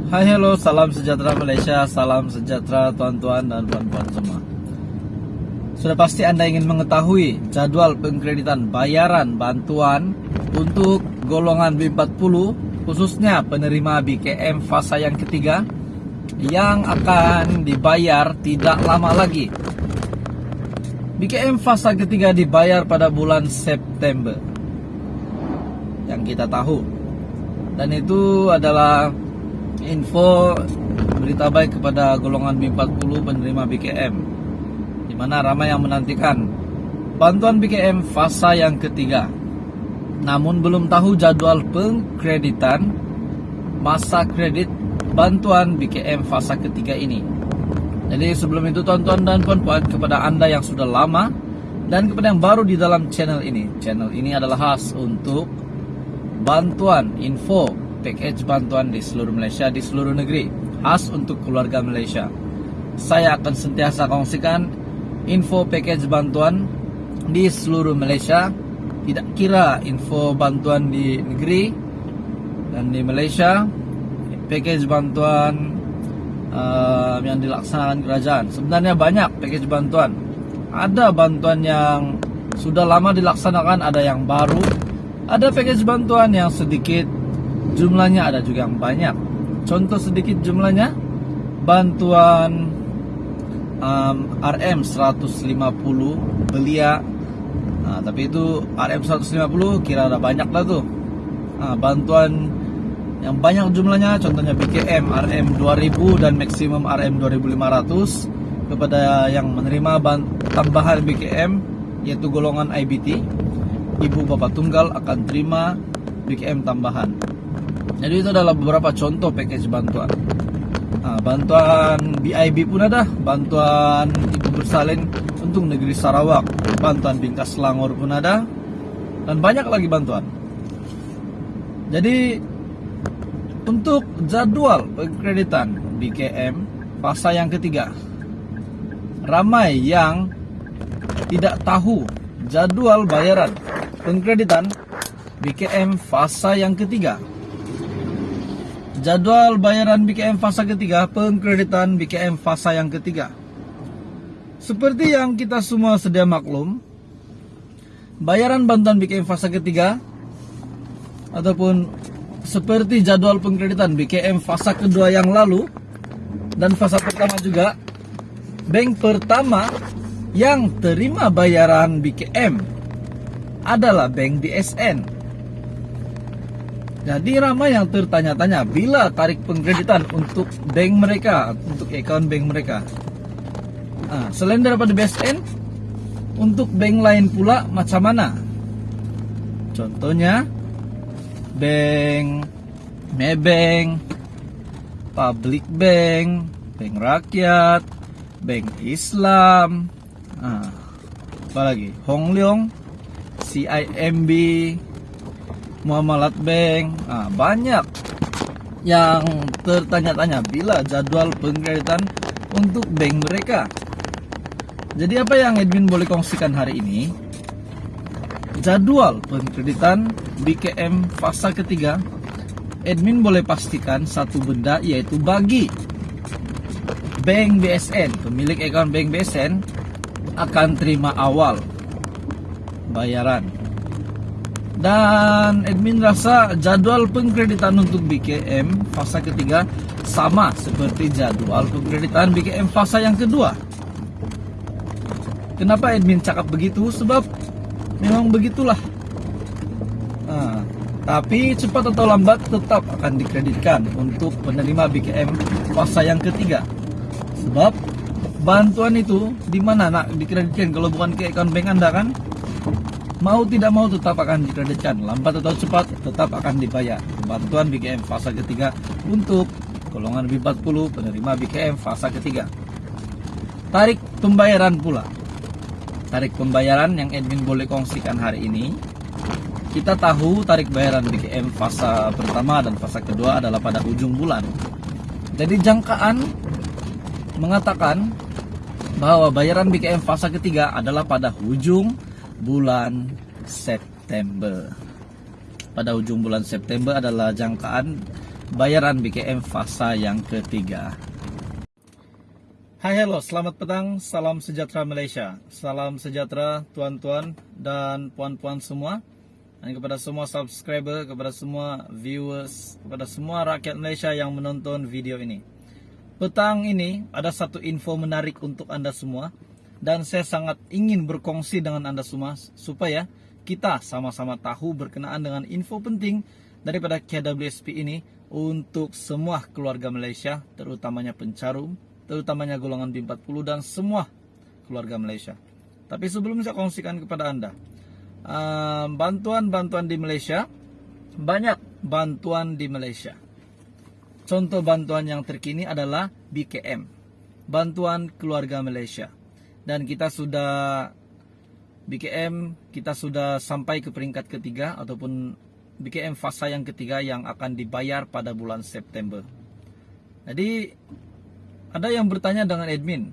Hai, hello, salam sejahtera Malaysia, salam sejahtera tuan-tuan dan puan-puan semua. Sudah pasti Anda ingin mengetahui jadwal pengkreditan bayaran bantuan untuk golongan B40, khususnya penerima BKM fasa yang ketiga, yang akan dibayar tidak lama lagi. BKM fasa ketiga dibayar pada bulan September, yang kita tahu. Dan itu adalah info berita baik kepada golongan B40 penerima BKM, di mana ramai yang menantikan bantuan BKM fasa yang ketiga, namun belum tahu jadwal pengkreditan masa kredit bantuan BKM fasa ketiga ini. Jadi sebelum itu tuan-tuan dan puan-puan, kepada Anda yang sudah lama dan kepada yang baru di dalam channel ini adalah khas untuk bantuan, info package bantuan di seluruh Malaysia, di seluruh negeri, khas untuk keluarga Malaysia. Saya akan sentiasa kongsikan info package bantuan di seluruh Malaysia, tidak kira info bantuan di negeri dan di Malaysia, package bantuan yang dilaksanakan kerajaan. Sebenarnya banyak package bantuan. Ada bantuan yang sudah lama dilaksanakan, ada yang baru, ada package bantuan yang sedikit jumlahnya, ada juga yang banyak. Contoh sedikit jumlahnya, bantuan RM 150 belia. Tapi itu RM 150 kira ada banyak lah tuh. Bantuan yang banyak jumlahnya, contohnya BKM RM 2000 dan maksimum RM 2500 kepada yang menerima tambahan BKM, yaitu golongan IBT. Ibu bapak tunggal akan terima BKM tambahan. Jadi itu adalah beberapa contoh package bantuan. Bantuan BIB pun ada, bantuan ibu bersalin untuk negeri Sarawak, bantuan Bingkas Selangor pun ada, dan banyak lagi bantuan. Jadi untuk jadwal pengkreditan BKM fasa yang ketiga, ramai yang tidak tahu jadwal bayaran pengkreditan BKM fasa yang ketiga. Jadwal bayaran BKM fasa ketiga, pengkreditan BKM fasa yang ketiga. Seperti yang kita semua sedia maklum, bayaran bantuan BKM fasa ketiga ataupun seperti jadwal pengkreditan BKM fasa kedua yang lalu dan fasa pertama juga, bank pertama yang terima bayaran BKM adalah Bank BSN. Jadi ramai yang tertanya-tanya bila tarik pengkreditan untuk bank mereka, untuk account bank mereka. Selain daripada BSN, untuk bank lain pula macam mana? Contohnya Bank Maybank, Public Bank, Bank Rakyat, Bank Islam, apa lagi? Hong Leong, CIMB, Muamalat Bank. Banyak yang tertanya-tanya bila jadwal pengkreditan untuk bank mereka. Jadi apa yang admin boleh kongsikan hari ini, jadwal pengkreditan BKM fasa ketiga, admin boleh pastikan satu benda, yaitu bagi Bank BSN, pemilik account Bank BSN akan terima awal bayaran. Dan admin rasa jadwal pengkreditan untuk BKM fasa ketiga sama seperti jadwal pengkreditan BKM fasa yang kedua. Kenapa admin cakap begitu? Sebab memang begitulah. Tapi cepat atau lambat tetap akan dikreditkan untuk penerima BKM fasa yang ketiga. Sebab bantuan itu di mana nak dikreditkan kalau bukan ke account bank Anda kan? Mau tidak mau tetap akan dikreditkan, lambat atau cepat tetap akan dibayar bantuan BKM fasa ketiga untuk golongan B40 penerima BKM fasa ketiga. Tarik pembayaran pula. Tarik pembayaran yang admin boleh kongsikan hari ini, kita tahu tarik bayaran BKM fasa pertama dan fasa kedua adalah pada ujung bulan. Jadi jangkaan mengatakan bahwa bayaran BKM fasa ketiga adalah pada ujung bulan September. Pada ujung bulan September adalah jangkaan bayaran BKM fasa yang ketiga. Hai, hello, selamat petang, salam sejahtera Malaysia. Salam sejahtera tuan-tuan dan puan-puan semua. Dan kepada semua subscriber, kepada semua viewers, kepada semua rakyat Malaysia yang menonton video ini. Petang ini ada satu info menarik untuk Anda semua. Dan saya sangat ingin berkongsi dengan Anda semua supaya kita sama-sama tahu berkenaan dengan info penting daripada KWSP ini untuk semua keluarga Malaysia, terutamanya pencarum, terutamanya golongan B40 dan semua keluarga Malaysia. Tapi sebelum saya kongsikan kepada Anda, bantuan-bantuan di Malaysia, banyak bantuan di Malaysia. Contoh bantuan yang terkini adalah BKM, Bantuan Keluarga Malaysia. Dan kita sudah BKM, kita sudah sampai ke peringkat ketiga ataupun BKM fasa yang ketiga yang akan dibayar pada bulan September. Jadi ada yang bertanya dengan admin,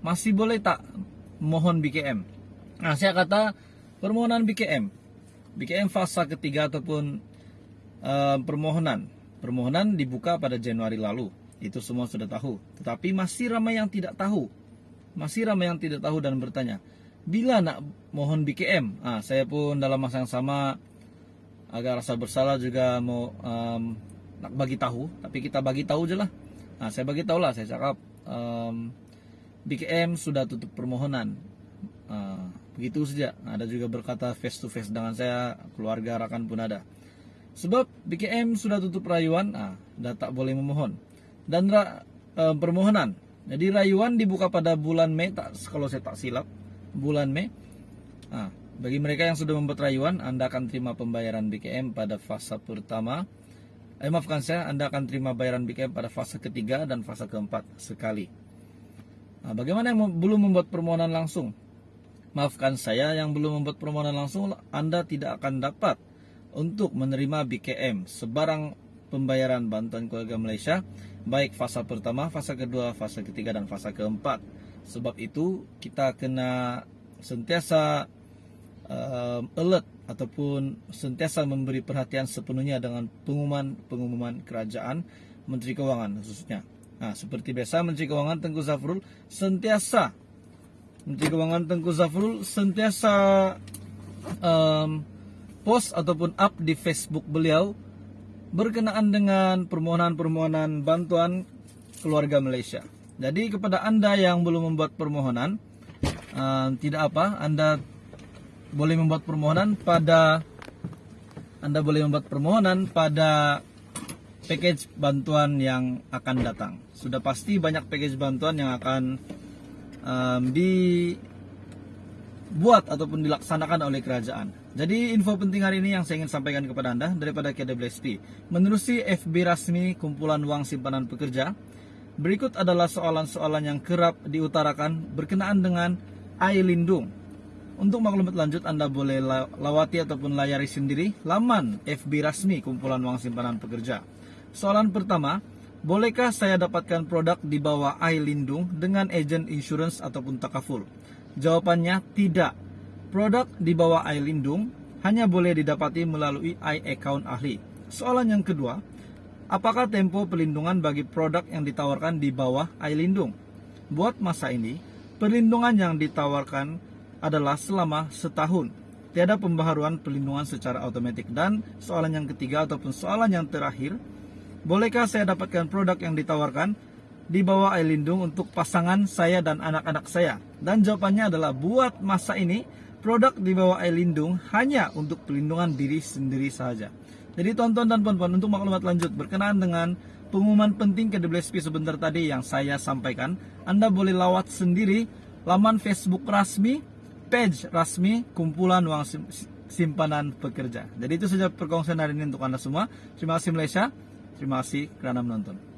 masih boleh tak mohon BKM? Nah, saya kata permohonan BKM fasa ketiga ataupun permohonan dibuka pada Januari lalu. Itu semua sudah tahu. Tetapi masih ramai yang tidak tahu. Dan bertanya, bila nak mohon BKM? Saya pun dalam masa yang sama agak rasa bersalah juga mau nak bagi tahu, tapi kita bagi tahu je lah. Saya bagi tahu lah, saya cakap BKM sudah tutup permohonan. Begitu saja. Ada juga berkata face to face dengan saya, keluarga rakan pun ada. Sebab BKM sudah tutup rayuan, dah tak boleh memohon. Dan permohonan. Jadi rayuan dibuka pada bulan Mei, kalau saya tak silap, bulan Mei. Bagi mereka yang sudah membuat rayuan, Anda akan terima pembayaran BKM pada fasa pertama. Anda akan terima bayaran BKM pada fase ketiga dan fase keempat sekali. Bagaimana yang belum membuat permohonan langsung? Maafkan saya, yang belum membuat permohonan langsung, Anda tidak akan dapat untuk menerima BKM sebarang pembayaran bantuan keluarga Malaysia, baik fasa pertama, fasa kedua, fasa ketiga, dan fasa keempat. Sebab itu kita kena sentiasa alert ataupun sentiasa memberi perhatian sepenuhnya dengan pengumuman kerajaan, Menteri Kewangan khususnya. Seperti biasa, Menteri Kewangan Tengku Zafrul sentiasa post ataupun up di Facebook beliau berkenaan dengan permohonan bantuan keluarga Malaysia. Jadi kepada Anda yang belum membuat permohonan, tidak apa, Anda boleh membuat permohonan pada package bantuan yang akan datang. Sudah pasti banyak package bantuan yang akan dibuat ataupun dilaksanakan oleh kerajaan. Jadi info penting hari ini yang saya ingin sampaikan kepada Anda daripada KWSP. Menerusi FB resmi Kumpulan Wang Simpanan Pekerja, berikut adalah soalan-soalan yang kerap diutarakan berkenaan dengan air lindung. Untuk maklumat lanjut, Anda boleh lawati ataupun layari sendiri laman FB resmi Kumpulan Wang Simpanan Pekerja. Soalan pertama, bolehkah saya dapatkan produk di bawah air lindung dengan ejen insurans ataupun takaful? Jawabannya tidak. Produk di bawah air lindung hanya boleh didapati melalui iAccount ahli. Soalan yang kedua, apakah tempo perlindungan bagi produk yang ditawarkan di bawah air lindung? Buat masa ini, perlindungan yang ditawarkan adalah selama setahun. Tiada pembaharuan perlindungan secara otomatis. Dan soalan yang ketiga ataupun soalan yang terakhir, bolehkah saya dapatkan produk yang ditawarkan di bawah air lindung untuk pasangan saya dan anak-anak saya? Dan jawabannya adalah buat masa ini, produk di bawah air lindung hanya untuk perlindungan diri sendiri saja. Jadi tuan-tuan dan puan-puan, untuk maklumat lanjut berkenaan dengan pengumuman penting KWSP sebentar tadi yang saya sampaikan, Anda boleh lawat sendiri laman Facebook rasmi, page rasmi Kumpulan Wang Simpanan Pekerja. Jadi itu saja perkongsian hari ini untuk Anda semua. Terima kasih Malaysia. Terima kasih kerana menonton.